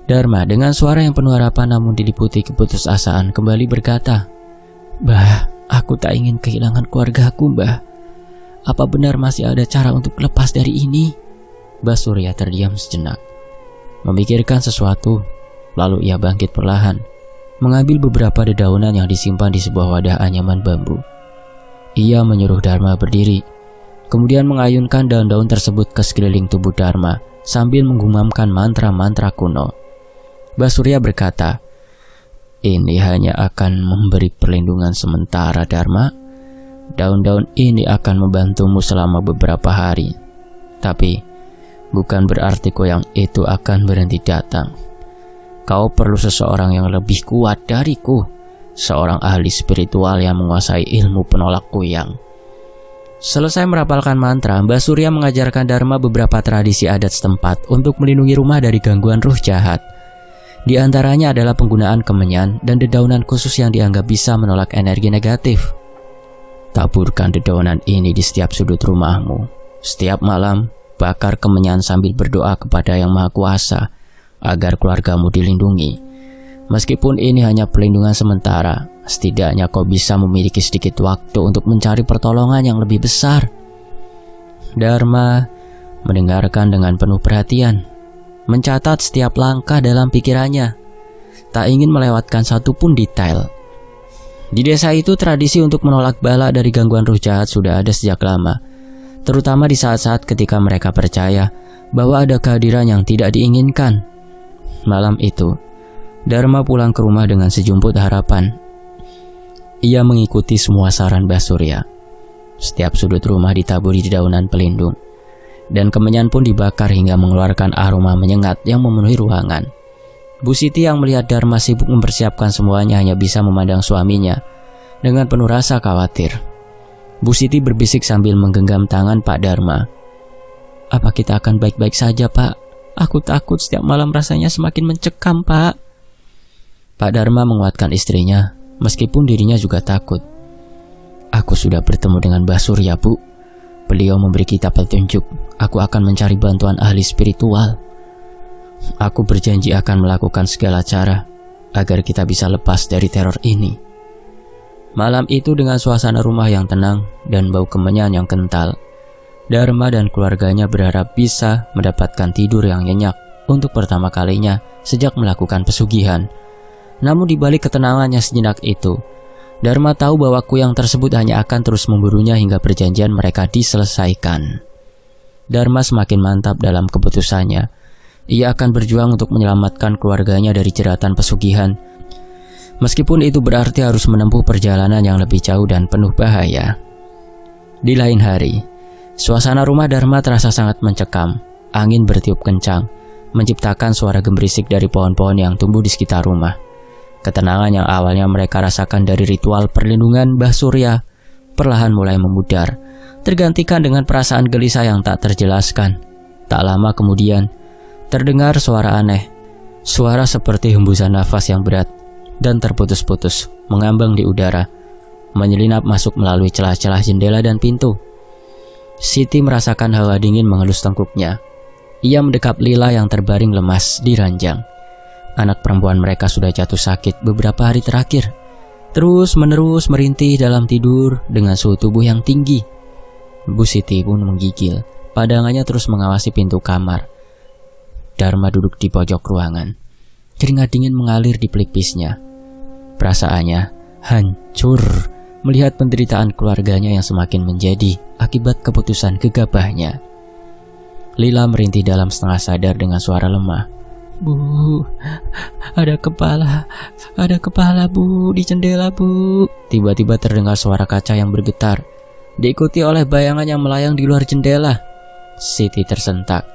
Dharma dengan suara yang penuh harapan namun diliputi keputusasaan kembali berkata, "Bah, aku tak ingin kehilangan keluargaku, Bah. Apa benar masih ada cara untuk lepas dari ini?" Mbah Surya terdiam sejenak, memikirkan sesuatu. Lalu ia bangkit perlahan, mengambil beberapa dedaunan yang disimpan di sebuah wadah anyaman bambu. Ia menyuruh Dharma berdiri, kemudian mengayunkan daun-daun tersebut ke sekeliling tubuh Dharma sambil menggumamkan mantra-mantra kuno. Mbah Surya berkata, "Ini hanya akan memberi perlindungan sementara, Dharma. Daun-daun ini akan membantumu selama beberapa hari. Tapi bukan berarti kuyang itu akan berhenti datang. Kau perlu seseorang yang lebih kuat dariku, seorang ahli spiritual yang menguasai ilmu penolak kuyang." Selesai merapalkan mantra, Mbah Surya mengajarkan Dharma beberapa tradisi adat setempat untuk melindungi rumah dari gangguan ruh jahat. Di antaranya adalah penggunaan kemenyan dan dedaunan khusus yang dianggap bisa menolak energi negatif. Taburkan dedaunan ini di setiap sudut rumahmu. Setiap malam, bakar kemenyan sambil berdoa kepada Yang Maha Kuasa agar keluargamu dilindungi. Meskipun ini hanya perlindungan sementara, setidaknya kau bisa memiliki sedikit waktu untuk mencari pertolongan yang lebih besar. Dharma mendengarkan dengan penuh perhatian, mencatat setiap langkah dalam pikirannya, tak ingin melewatkan satupun detail. Di desa itu tradisi untuk menolak bala dari gangguan ruh jahat sudah ada sejak lama, terutama di saat-saat ketika mereka percaya bahwa ada kehadiran yang tidak diinginkan. Malam itu, Dharma pulang ke rumah dengan sejumput harapan. Ia mengikuti semua saran Mbah Surya. Setiap sudut rumah ditaburi dedaunan pelindung. dan kemenyan pun dibakar hingga mengeluarkan aroma menyengat yang memenuhi ruangan. Bu Siti yang melihat Dharma sibuk mempersiapkan semuanya hanya bisa memandang suaminya dengan penuh rasa khawatir. Bu Siti berbisik sambil menggenggam tangan Pak Dharma. "Apa kita akan baik-baik saja, Pak? Aku takut setiap malam rasanya semakin mencekam, Pak." Pak Dharma menguatkan istrinya, meskipun dirinya juga takut. "Aku sudah bertemu dengan Mbah Surya, Bu. Beliau memberi kita petunjuk. Aku akan mencari bantuan ahli spiritual. Aku berjanji akan melakukan segala cara agar kita bisa lepas dari teror ini." Malam itu dengan suasana rumah yang tenang dan bau kemenyan yang kental, Dharma dan keluarganya berharap bisa mendapatkan tidur yang nyenyak untuk pertama kalinya sejak melakukan pesugihan. Namun di balik ketenangannya sejenak itu, Dharma tahu bahwa kuyang tersebut hanya akan terus memburunya hingga perjanjian mereka diselesaikan. Dharma semakin mantap dalam keputusannya. Ia akan berjuang untuk menyelamatkan keluarganya dari jeratan pesugihan, meskipun itu berarti harus menempuh perjalanan yang lebih jauh dan penuh bahaya. Di lain hari, suasana rumah Dharma terasa sangat mencekam. Angin bertiup kencang, menciptakan suara gemerisik dari pohon-pohon yang tumbuh di sekitar rumah. Ketenangan yang awalnya mereka rasakan dari ritual perlindungan Mbah Surya perlahan mulai memudar, tergantikan dengan perasaan gelisah yang tak terjelaskan. Tak lama kemudian, terdengar suara aneh, suara seperti hembusan nafas yang berat dan terputus-putus, mengambang di udara, menyelinap masuk melalui celah-celah jendela dan pintu. Siti merasakan hawa dingin mengelus tengkuknya. Ia mendekap Lila yang terbaring lemas di ranjang. Anak perempuan mereka sudah jatuh sakit beberapa hari terakhir, terus-menerus merintih dalam tidur dengan suhu tubuh yang tinggi. Bu Siti pun menggigil, pandangannya terus mengawasi pintu kamar. Dharma duduk di pojok ruangan. Keringat dingin mengalir di pelipisnya. Perasaannya hancur melihat penderitaan keluarganya yang semakin menjadi akibat keputusan gegabahnya. Lila merintih dalam setengah sadar dengan suara lemah. "Bu, ada kepala Bu di jendela, Bu." Tiba-tiba terdengar suara kaca yang bergetar, diikuti oleh bayangan yang melayang di luar jendela. Siti tersentak,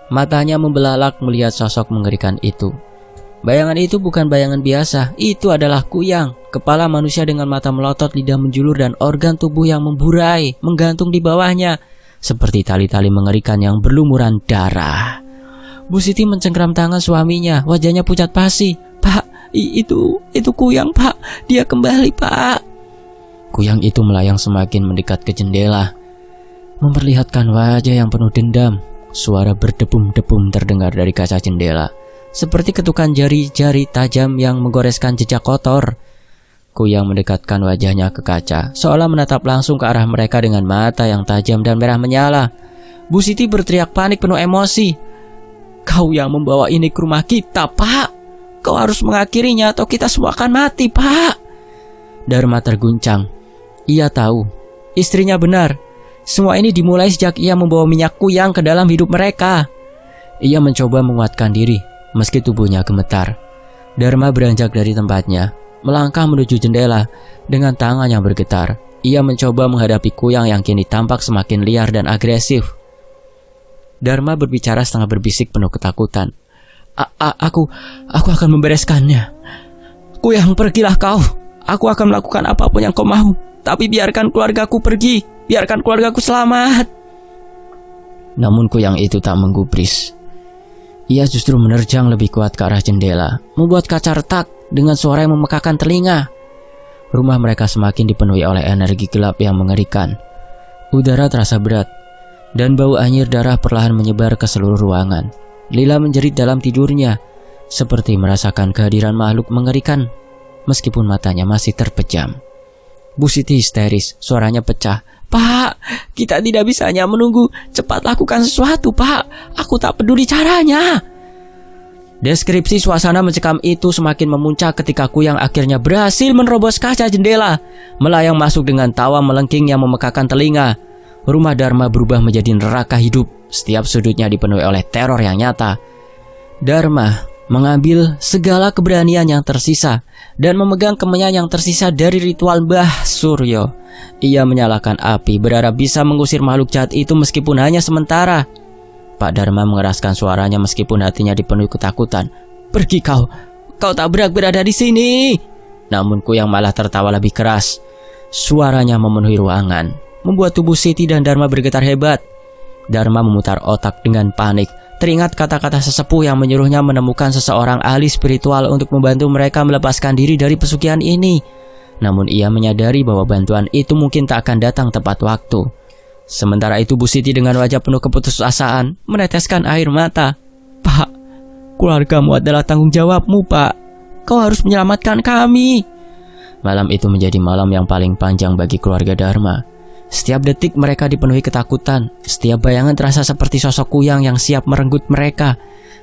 matanya membelalak melihat sosok mengerikan itu. Bayangan itu bukan bayangan biasa, itu adalah kuyang, kepala manusia dengan mata melotot, lidah menjulur dan organ tubuh yang memburai menggantung di bawahnya, seperti tali-tali mengerikan yang berlumuran darah. Bu Siti mencengkram tangan suaminya, wajahnya pucat pasi. "Pak, itu kuyang, Pak. Dia kembali, Pak." Kuyang itu melayang semakin mendekat ke jendela, memperlihatkan wajah yang penuh dendam. Suara berdebum-debum terdengar dari kaca jendela, seperti ketukan jari-jari tajam yang menggoreskan jejak kotor. Kuyang mendekatkan wajahnya ke kaca, seolah menatap langsung ke arah mereka dengan mata yang tajam dan merah menyala. Bu Siti berteriak panik penuh emosi. "Kau yang membawa ini ke rumah kita, Pak. Kau harus mengakhirinya atau kita semua akan mati, Pak." Dharma terguncang. Ia tahu, istrinya benar. Semua ini dimulai sejak ia membawa minyak kuyang ke dalam hidup mereka. Ia mencoba menguatkan diri, meski tubuhnya gemetar. Dharma beranjak dari tempatnya, melangkah menuju jendela dengan tangan yang bergetar. Ia mencoba menghadapi kuyang yang kini tampak semakin liar dan agresif. Dharma berbicara setengah berbisik penuh ketakutan. Aku akan membereskannya. Kuyang, pergilah kau. Aku akan melakukan apapun yang kau mau. Tapi biarkan keluargaku pergi. Biarkan keluargaku selamat." Namun kuyang itu tak menggubris. Ia justru menerjang lebih kuat ke arah jendela, membuat kaca retak dengan suara yang memekakan telinga. Rumah mereka semakin dipenuhi oleh energi gelap yang mengerikan. Udara terasa berat, dan bau anyir darah perlahan menyebar ke seluruh ruangan. Lila menjerit dalam tidurnya, seperti merasakan kehadiran makhluk mengerikan, meskipun matanya masih terpejam. Bu Siti histeris, suaranya pecah. "Pak, kita tidak bisa hanya menunggu. Cepat lakukan sesuatu, Pak. Aku tak peduli caranya." Deskripsi suasana mencekam itu semakin memuncak ketika kuyang akhirnya berhasil menerobos kaca jendela, melayang masuk dengan tawa melengking yang memekakan telinga. Rumah Dharma berubah menjadi neraka hidup. Setiap sudutnya dipenuhi oleh teror yang nyata. Dharma mengambil segala keberanian yang tersisa dan memegang kemenyan yang tersisa dari ritual Mbah Suryo. Ia menyalakan api, berharap bisa mengusir makhluk jahat itu meskipun hanya sementara. Pak Dharma mengeraskan suaranya meskipun hatinya dipenuhi ketakutan. "Pergi kau tak berhak berada di sini." Namun Kuyang malah tertawa lebih keras. Suaranya memenuhi ruangan, membuat tubuh Siti dan Dharma bergetar hebat. Dharma memutar otak dengan panik. Teringat kata-kata sesepuh yang menyuruhnya menemukan seseorang ahli spiritual untuk membantu mereka melepaskan diri dari pesugihan ini. Namun ia menyadari bahwa bantuan itu mungkin tak akan datang tepat waktu. Sementara itu Bu Siti dengan wajah penuh keputusasaan meneteskan air mata. "Pak, keluargamu adalah tanggung jawabmu, Pak. Kau harus menyelamatkan kami." Malam itu menjadi malam yang paling panjang bagi keluarga Dharma. Setiap detik mereka dipenuhi ketakutan. Setiap bayangan terasa seperti sosok Kuyang yang siap merenggut mereka.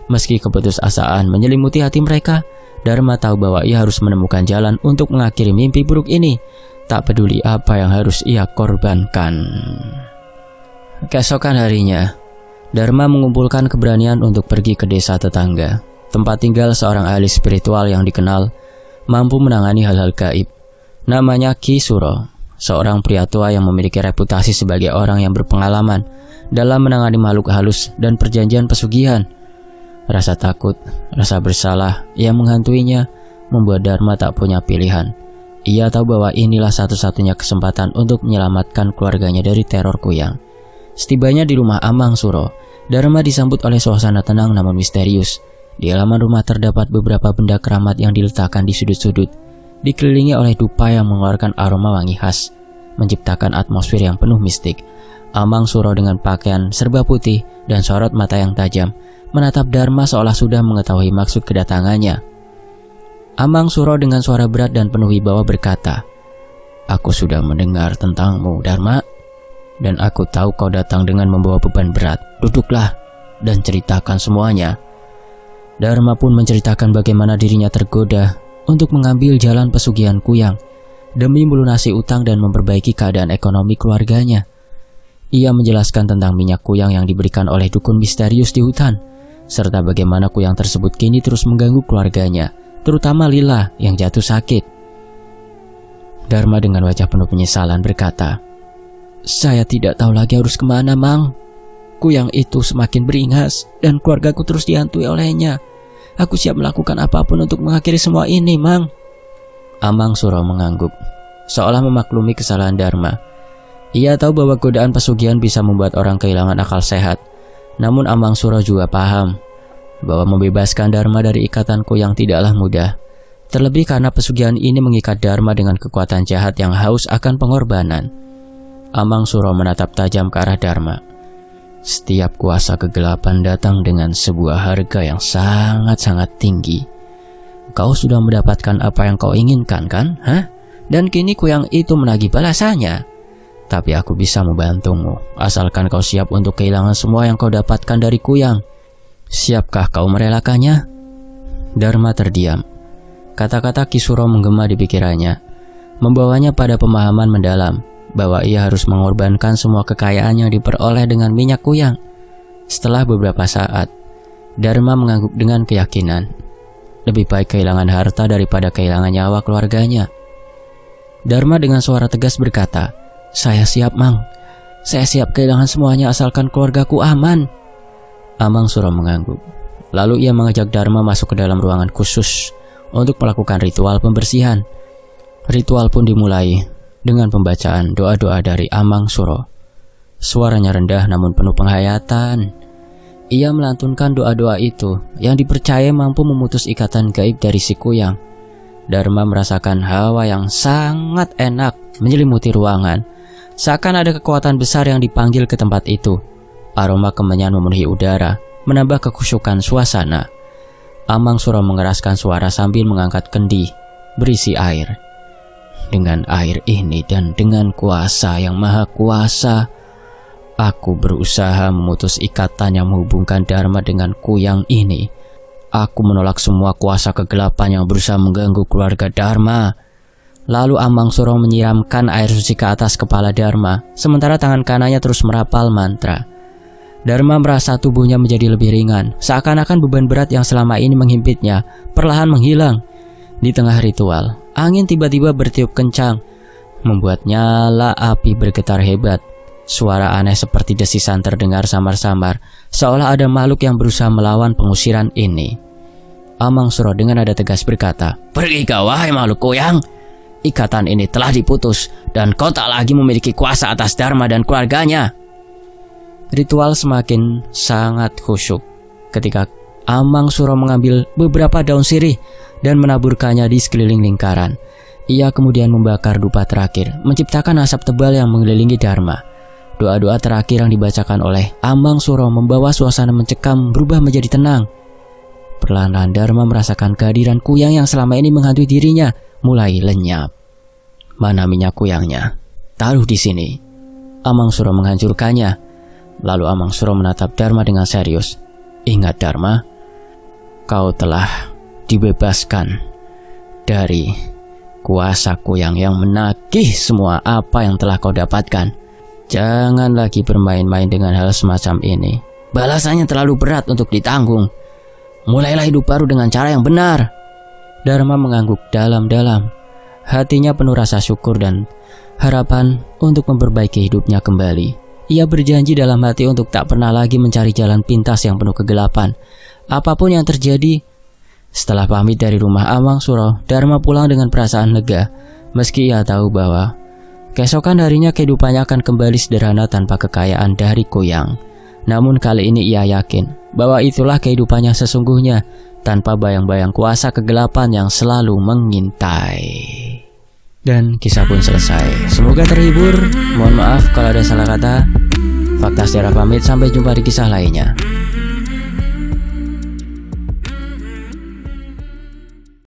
Meski keputusasaan menyelimuti hati mereka, Dharma tahu bahwa ia harus menemukan jalan untuk mengakhiri mimpi buruk ini. Tak peduli apa yang harus ia korbankan. Keesokan harinya, Dharma mengumpulkan keberanian untuk pergi ke desa tetangga, tempat tinggal seorang ahli spiritual yang dikenal mampu menangani hal-hal gaib. Namanya Ki Suro, seorang pria tua yang memiliki reputasi sebagai orang yang berpengalaman dalam menangani makhluk halus dan perjanjian pesugihan. Rasa takut, rasa bersalah yang menghantuinya membuat Dharma tak punya pilihan. Ia tahu bahwa inilah satu-satunya kesempatan untuk menyelamatkan keluarganya dari teror Kuyang. Setibanya di rumah Amang Suro, Dharma disambut oleh suasana tenang namun misterius. Di halaman rumah terdapat beberapa benda keramat yang diletakkan di sudut-sudut, dikelilingi oleh dupa yang mengeluarkan aroma wangi khas, menciptakan atmosfer yang penuh mistik. Amang Suro dengan pakaian serba putih dan sorot mata yang tajam menatap Dharma seolah sudah mengetahui maksud kedatangannya. Amang Suro dengan suara berat dan penuh wibawa berkata, "Aku sudah mendengar tentangmu, Dharma, dan aku tahu kau datang dengan membawa beban berat. Duduklah dan ceritakan semuanya." Dharma pun menceritakan bagaimana dirinya tergoda untuk mengambil jalan pesugihan Kuyang demi melunasi utang dan memperbaiki keadaan ekonomi keluarganya. Ia menjelaskan tentang minyak Kuyang yang diberikan oleh dukun misterius di hutan, serta bagaimana Kuyang tersebut kini terus mengganggu keluarganya, terutama Lila yang jatuh sakit. Dharma dengan wajah penuh penyesalan berkata, "Saya tidak tahu lagi harus kemana, Mang. Kuyang itu semakin beringas dan keluargaku terus dihantui olehnya. Aku siap melakukan apapun untuk mengakhiri semua ini, Mang." Amang Suro mengangguk, seolah memaklumi kesalahan Dharma. Ia tahu bahwa godaan pesugihan bisa membuat orang kehilangan akal sehat. Namun Amang Suro juga paham bahwa membebaskan Dharma dari ikatan Kuyang tidaklah mudah. Terlebih karena pesugihan ini mengikat Dharma dengan kekuatan jahat yang haus akan pengorbanan. Amang Suro menatap tajam ke arah Dharma. "Setiap kuasa kegelapan datang dengan sebuah harga yang sangat-sangat tinggi. Kau sudah mendapatkan apa yang kau inginkan, kan? Dan kini Kuyang itu menagih balasannya. Tapi aku bisa membantumu, asalkan kau siap untuk kehilangan semua yang kau dapatkan dari Kuyang. Siapkah kau merelakannya?" Dharma terdiam. Kata-kata Ki Suro menggema di pikirannya, membawanya pada pemahaman mendalam bahwa ia harus mengorbankan semua kekayaan yang diperoleh dengan minyak Kuyang. Setelah beberapa saat, Dharma mengangguk dengan keyakinan. Lebih baik kehilangan harta daripada kehilangan nyawa keluarganya. Dharma dengan suara tegas berkata, "Saya siap, Mang. Saya siap kehilangan semuanya asalkan keluargaku aman." Amang Suro mengangguk. Lalu ia mengajak Dharma masuk ke dalam ruangan khusus untuk melakukan ritual pembersihan. Ritual pun dimulai dengan pembacaan doa-doa dari Amang Suro. Suaranya rendah namun penuh penghayatan. Ia melantunkan doa-doa itu yang dipercaya mampu memutus ikatan gaib dari si Kuyang. Dharma merasakan hawa yang sangat enak menyelimuti ruangan. Seakan ada kekuatan besar yang dipanggil ke tempat itu. Aroma kemenyan memenuhi udara, menambah kekhusyukan suasana. Amang Suro mengeraskan suara sambil mengangkat kendi berisi air. "Dengan air ini dan dengan kuasa yang maha kuasa, aku berusaha memutus ikatan yang menghubungkan Dharma dengan Kuyang ini. Aku menolak semua kuasa kegelapan yang berusaha mengganggu keluarga Dharma." Lalu Amang Suro menyiramkan air suci ke atas kepala Dharma, sementara tangan kanannya terus merapal mantra. Dharma merasa tubuhnya menjadi lebih ringan, seakan-akan beban berat yang selama ini menghimpitnya perlahan menghilang. Di tengah ritual, angin tiba-tiba bertiup kencang, membuat nyala api bergetar hebat. Suara aneh seperti desisan terdengar samar-samar, seolah ada makhluk yang berusaha melawan pengusiran ini. Amang Suro dengan nada tegas berkata, "Pergi kau wahai makhluk Kuyang. Ikatan ini telah diputus dan kau tak lagi memiliki kuasa atas Dharma dan keluarganya." Ritual semakin sangat khusyuk ketika Amang Suro mengambil beberapa daun sirih dan menaburkannya di sekeliling lingkaran. Ia kemudian membakar dupa terakhir, menciptakan asap tebal yang mengelilingi Dharma. Doa-doa terakhir yang dibacakan oleh Amang Suro membawa suasana mencekam berubah menjadi tenang. Perlahan-lahan Dharma merasakan kehadiran Kuyang yang selama ini menghantui dirinya mulai lenyap. "Mana minyak Kuyangnya? Taruh di sini." Amang Suro menghancurkannya. Lalu Amang Suro menatap Dharma dengan serius. "Ingat Dharma, kau telah dibebaskan dari kuasa Kuyang yang menagih semua apa yang telah kau dapatkan. Jangan lagi bermain-main dengan hal semacam ini. Balasannya terlalu berat untuk ditanggung. Mulailah hidup baru dengan cara yang benar." Dharma mengangguk dalam-dalam. Hatinya penuh rasa syukur dan harapan untuk memperbaiki hidupnya kembali. Ia berjanji dalam hati untuk tak pernah lagi mencari jalan pintas yang penuh kegelapan. Apapun yang terjadi. Setelah pamit dari rumah Amang Suro, Dharma pulang dengan perasaan lega. Meski ia tahu bahwa keesokan harinya kehidupannya akan kembali sederhana tanpa kekayaan dari Kuyang. Namun kali ini ia yakin bahwa itulah kehidupannya sesungguhnya, tanpa bayang-bayang kuasa kegelapan yang selalu mengintai. Dan kisah pun selesai. Semoga terhibur. Mohon maaf kalau ada salah kata. Fakta Sejarah pamit, sampai jumpa di kisah lainnya.